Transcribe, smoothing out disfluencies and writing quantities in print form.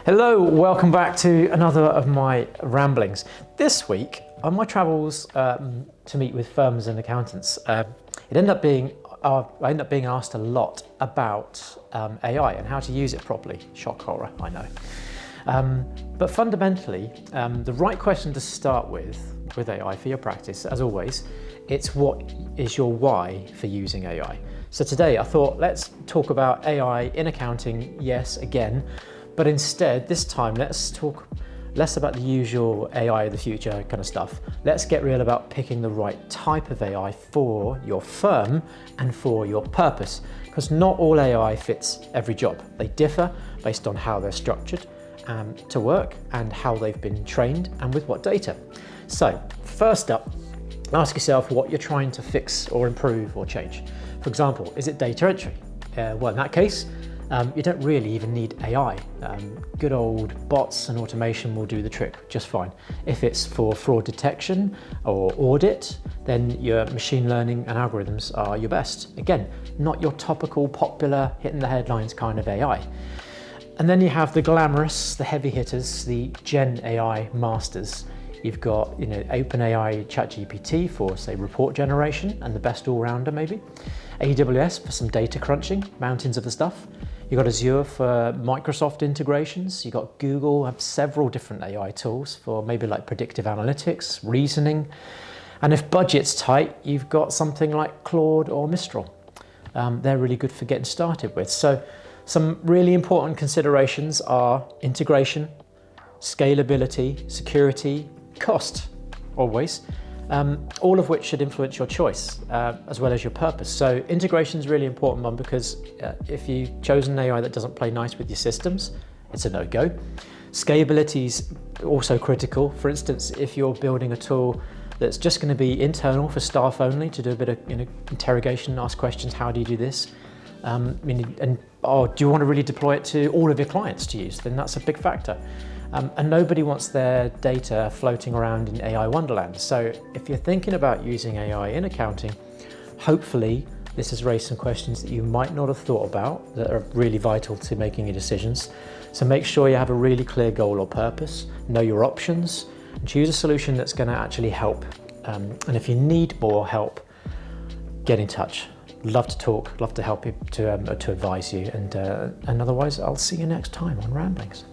Hello, welcome back to another of my ramblings. This week, on my travels to meet with firms and accountants, I ended up being asked a lot about AI and how to use it properly. Shock horror, I know. But fundamentally, the right question to start with AI for your practice, as always, it's what is your why for using AI? So today I thought let's talk about AI in accounting, yes, again, but instead this time let's talk less about the usual AI of the future kind of stuff. Let's get real about picking the right type of AI for your firm and for your purpose, because not all AI fits every job. They differ based on how they're structured to work and how they've been trained and with what data. So first up, ask yourself what you're trying to fix or improve or change. For example, is it data entry? Well, in that case, you don't really even need AI. Good old bots and automation will do the trick just fine. If it's for fraud detection or audit, then your machine learning and algorithms are your best. Again, not your topical, popular, hitting the headlines kind of AI. And then you have the glamorous, the heavy hitters, the Gen AI masters. You've got, OpenAI ChatGPT for, say, report generation and the best all-rounder maybe. AWS for some data crunching, mountains of the stuff. You've got Azure for Microsoft integrations. You've got Google, have several different AI tools for maybe like predictive analytics, reasoning. And if budget's tight, you've got something like Claude or Mistral. They're really good for getting started with. So some really important considerations are integration, scalability, security, cost, always, all of which should influence your choice as well as your purpose. So integration is a really important one because if you've chosen an AI that doesn't play nice with your systems, it's a no-go. Scalability is also critical. For instance, if you're building a tool that's just going to be internal for staff only to do a bit of interrogation, ask questions, how do you do this? Or do you want to really deploy it to all of your clients to use? Then that's a big factor. And nobody wants their data floating around in AI wonderland. So if you're thinking about using AI in accounting, hopefully this has raised some questions that you might not have thought about that are really vital to making your decisions. So make sure you have a really clear goal or purpose, know your options, and choose a solution that's going to actually help. And if you need more help, get in touch. Love to talk, love to help you, to advise you. And otherwise, I'll see you next time on Ramblings.